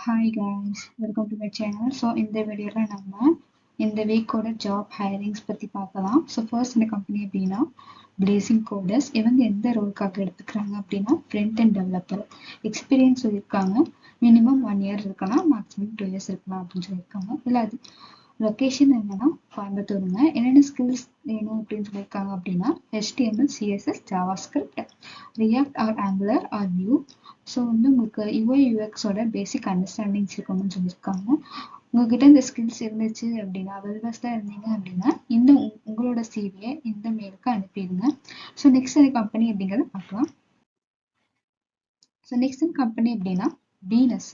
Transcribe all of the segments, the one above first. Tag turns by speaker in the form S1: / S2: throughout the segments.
S1: Hi guys, welcome to my channel. So இந்த வீடியோல நம்ம இந்த வீக்கோட ஜாப் ஹையரிங்ஸ் பத்தி பார்க்கலாம். ஸோ ஃபர்ஸ்ட் இந்த கம்பெனி அப்படின்னா பிளேசிங் கோடர்ஸ். இவங்க எந்த ரோலுக்காக எடுத்துக்கிறாங்க அப்படின்னா ஃப்ரண்ட் அண்ட் டெவலப்பர். எக்ஸ்பீரியன்ஸ் சொல்லியிருக்காங்க. மினிமம் 1 இயர் இருக்கலாம், மேக்ஸிமம் 2 இயர்ஸ் இருக்கலாம் அப்படின்னு சொல்லியிருக்காங்க. இல்லை அது லொக்கேஷன் என்னன்னா கோயம்புத்தூருங்க. என்னென்ன ஸ்கில்ஸ் வேணும் அப்படின்னு சொல்லியிருக்காங்க அப்படின்னா HTML, CSS, JavaScript, React or Angular or Vue. So வந்து உங்களுக்கு UI UXோட பேசிக் அண்டர்ஸ்டாண்டிங்ஸ் இருக்கணும்னு சொல்லியிருக்காங்க. உங்ககிட்ட இந்த ஸ்கில்ஸ் இருந்துச்சு அப்படின்னா வெல்வெஸ்டாக இருந்தீங்க அப்படின்னா இந்த உங்களோட சிவியை இந்த மெயிலுக்கு அனுப்பிடுங்க. ஸோ நெக்ஸ்ட் இந்த கம்பெனி அப்படிங்கிறத பார்க்கலாம். ஸோ நெக்ஸ்ட் கம்பெனி அப்படின்னா வீனஸ்.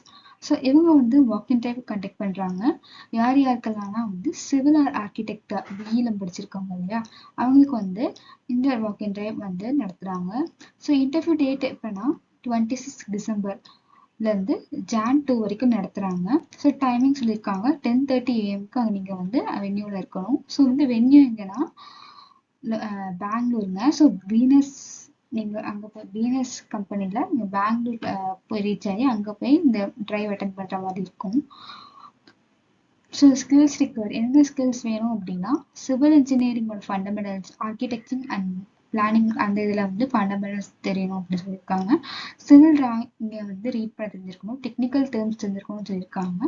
S1: ஸோ இவங்க வந்து வாக் இன் டைப் கண்டக்ட் பண்ணுறாங்க. யார் யாருக்கெல்லாம்னா வந்து சிவில் ஆர் ஆர்கிடெக்டா பிஇல படிச்சிருக்காங்க இல்லையா, அவங்களுக்கு வந்து இந்த வாக் இன் டைப் வந்து நடத்துகிறாங்க. ஸோ இன்டர்வியூ டேட் எப்போனா 26 டிசம்பர்லேருந்து Jan 2 வரைக்கும் நடத்துகிறாங்க. ஸோ டைமிங் சொல்லியிருக்காங்க 10:30 AM அங்கே நீங்கள் வந்து வென்யூவில் இருக்கணும். ஸோ வந்து வென்யூ எங்கன்னா பெங்களூருங்க. ஸோ வீனஸ் நீங்கள் அங்கே போய் வீனஸ் கம்பெனியில் நீங்கள் பெங்களூர் போய் ரீச் ஆகி அங்கே போய் இந்த ட்ரைவ் அட்டன் பண்ணுற மாதிரி இருக்கும். ஸோ ஸ்கில்ஸ் ரிக்வயர்ட் என்ன ஸ்கில்ஸ் வேணும் அப்படின்னா சிவில் இன்ஜினியரிங்கோட ஃபண்டமெண்டல்ஸ், ஆர்கிடெக்சர் அண்ட் பிளானிங் அந்த இதில் வந்து ஃபண்டமெண்டல்ஸ் தெரியணும் அப்படின்னு சொல்லியிருக்காங்க. சிவில் டிராயிங்கை வந்து ரீட் பண்ண தெரிஞ்சிருக்கணும், டெக்னிக்கல் டேர்ம்ஸ் தெரிஞ்சிருக்கணும்னு சொல்லியிருக்காங்க.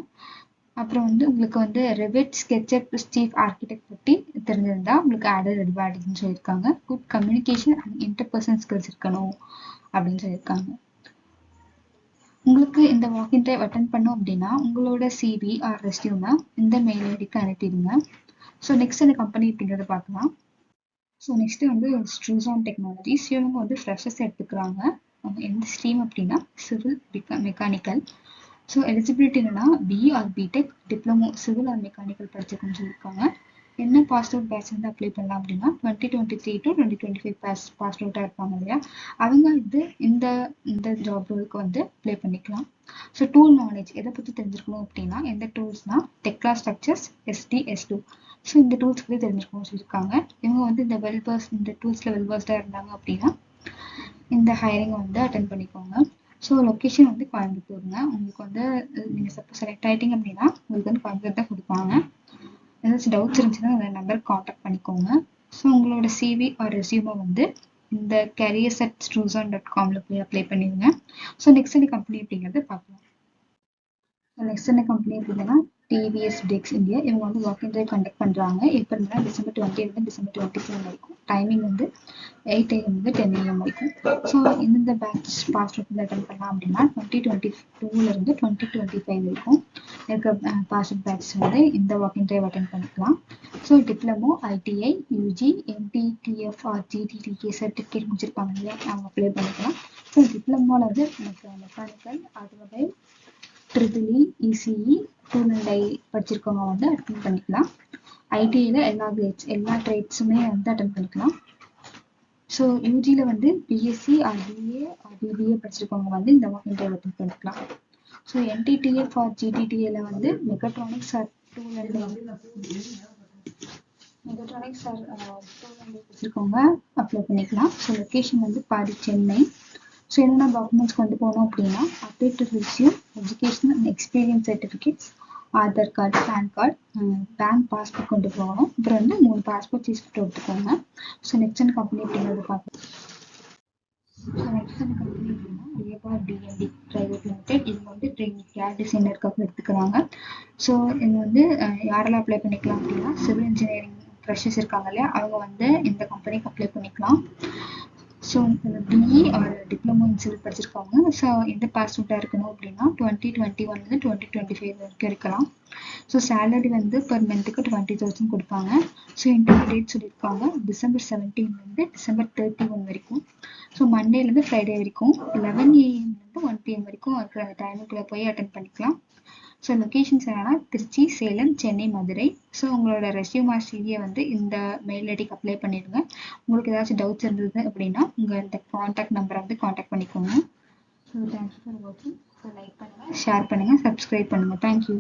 S1: அப்புறம் வந்து உங்களுக்கு வந்து ரெவிட், ஸ்கெட்சப், சீஃப் ஆர்கிடெக்ட் பற்றி தெரிஞ்சிருந்தா உங்களுக்கு ஆடட் அட்வான்டேஜ்னு சொல்லியிருக்காங்க. Good communication and interpersonal skills இருக்கணும் அப்படின்னு சொல்லியிருக்காங்க. உங்களுக்கு இந்த வாக்கின் டைப் அட்டன் பண்ணோம் அப்படின்னா உங்களோட சிவி ஆர் ரெஸ்யூமை இந்த மெயில் ஐடிக்கு அனுப்பிடுங்க. ஸோ நெக்ஸ்ட் இந்த கம்பெனி அப்படிங்கிறத பார்க்கலாம். ஸோ நெக்ஸ்ட் வந்து ஸ்ட்ரூசான் டெக்னாலஜிஸ். இவங்க வந்து ஃப்ரெஷர்ஸ் எடுத்துக்கிறாங்க. அவங்க எந்த ஸ்ட்ரீம் அப்படின்னா சிவில் மெக்கானிக்கல். ஸோ எலிஜிபிலிட்டி என்னன்னா BE or BTech, diploma civil or mechanical படிச்சிருக்குன்னு சொல்லியிருக்காங்க. என்ன பாஸ் அவுட் பேட்ச் வந்து அப்ளை பண்ணலாம் அப்படின்னா 2023 to 2025 பாஸ் அவுட்டாக இருப்பாங்க இல்லையா, அவங்க வந்து இந்த ஜாப் ரோலுக்கு வந்து அப்ளை பண்ணிக்கலாம். ஸோ டூல் நாலேஜ் எதை பற்றி தெரிஞ்சிருக்கணும் அப்படின்னா எந்த டூல்ஸ்னா டெக்லா ஸ்ட்ரக்சர்ஸ், SD, S2. ஸோ இந்த டூல்ஸ் பற்றி தெரிஞ்சிருக்கணும்னு சொல்லியிருக்காங்க. இவங்க வந்து இந்த டூல்ஸில் வெல்வர்ஸ்டாக இருந்தாங்க அப்படின்னா இந்த ஹையரிங்கை வந்து அட்டன் பண்ணிக்கோங்க. ஸோ லொக்கேஷன் வந்து கோயம்புத்தூருங்க. உங்களுக்கு வந்து நீங்கள் சப்போஸ் செலக்ட் ஆகிட்டீங்க அப்படின்னா உங்களுக்கு வந்து கோயம்புத்தூர் தான் கொடுப்பாங்க. ஏதாச்சும் டவுட்ஸ் இருந்துச்சுன்னா அந்த நம்பருக்கு காண்டாக்ட் பண்ணிக்கோங்க. ஸோ உங்களோட சிவி ஆர் ரெஸ்யூமை வந்து இந்த careers@struzan.comல போய் அப்ளை பண்ணிடுங்க. ஸோ நெக்ஸ்ட் இந்த கம்பெனி அப்படிங்கிறது பார்க்கலாம். நெக்ஸ்ட் என்ன கம்பெனி அப்படின்னா டிவிஎஸ் பிரிக்ஸ் இந்தியா. இவங்க வந்து வாக் இன் ட்ரைவ் கண்டக்ட் பண்ணுறாங்க. எப்போனா December 20 December 27 வரைக்கும். டைமிங் வந்து 8 AM to 10 AM வரைக்கும். ஸோ இந்த பேட்ச் பாஸ் அவுட் அட்டன் பண்ணலாம் அப்படின்னா 2022 2025 வரைக்கும் இருக்க பாஸ் அவுட் பேட்ச் வந்து இந்த வாக் இன் ட்ரைவ் அட்டன் பண்ணிக்கலாம். So diploma, ITI, UG, MTTF or GTTK certificate முடிச்சிருப்பாங்க இல்லையா, அவங்க அப்ளை பண்ணிக்கலாம். ஸோ டிப்ளமோவில் வந்து mechanical, automobile, EEE, ECE, tool and die படிச்சிருக்கவங்க வந்து அட்டன் பண்ணிக்கலாம். ITIயில் எல்லா ட்ரேட்ஸுமே வந்து அட்டன் பண்ணிக்கலாம். ஸோ யூஜியில் வந்து BSc or BA or BBA படிச்சிருக்கவங்க வந்து இந்த வாக் இன் ட்ரைவ் அட்டன் பண்ணிக்கலாம். ஸோ MTTF ஆர் GTTAல வந்து mechatronics or tool and die படிச்சிருக்கவங்க அப்ளை பண்ணிக்கலாம். ஸோ லொக்கேஷன் வந்து பாடி சென்னை. ஸோ என்னென்ன டாக்குமெண்ட்ஸ் கொண்டு போகணும் அப்படின்னா updated resume, educational and experience certificates, Aadhaar card, PAN card, bank passbook கொண்டு போகணும். அப்புறம் வந்து 3 பாஸ்போர்ட் சைஸ் ஃபோட்டோ எடுத்துக்கோங்க. ஸோ நெக்ஸ்ட் கம்பெனி அப்படிங்கிறது பார்க்கலாம். ஸோ நெக்ஸ்ட் கம்பெனி அப்படின்னா லேபார் DND பிரைவேட் லிமிடெட். இவங்க வந்து ட்ரெயினிங் கேட் டிசைனருக்காக எடுத்துக்கிறாங்க. ஸோ இது வந்து யாரெல்லாம் அப்ளை பண்ணிக்கலாம் அப்படின்னா சிவில் இன்ஜினியரிங் ஃப்ரெஷர்ஸ் இருக்காங்க இல்லையா, அவங்க வந்து இந்த கம்பெனிக்கு அப்ளை பண்ணிக்கலாம். So BE or diploma in civil படிச்சிருக்காங்க. ஸோ எந்த பாஸ் அவுட்டாக இருக்கணும் அப்படின்னா 2021 2025 வரைக்கும் இருக்கலாம். ஸோ சேலரி வந்து பெர் மந்த்துக்கு 20,000 கொடுப்பாங்க. ஸோ இன்டர்வியூ டேட் சொல்லியிருக்காங்க December 17 December 31 வரைக்கும். ஸோ மண்டேலேருந்து ஃப்ரைடே வரைக்கும் 11 AM to 1 PM வரைக்கும் இருக்கிற டைமுக்குள்ளே போய் அட்டன் பண்ணிக்கலாம். ஸோ லொக்கேஷன்ஸ் என்னன்னா திருச்சி, சேலம், சென்னை, மதுரை. ஸோ உங்களோட ரெஸ்யூம் ஆர் சிவியை வந்து இந்த மெயில் ஐடிக்கு அப்ளை பண்ணிடுங்க. உங்களுக்கு ஏதாச்சும் டவுட்ஸ் இருந்தது அப்படின்னா உங்கள் காண்டாக்ட் நம்பரை வந்து காண்டாக்ட் பண்ணிக்கோங்க. ஸோ தேங்க்யூ ஃபார் வாட்சிங். ஸோ லைக் பண்ணுங்கள், ஷேர் பண்ணுங்கள், சப்ஸ்கிரைப் பண்ணுங்கள். தேங்க்யூ.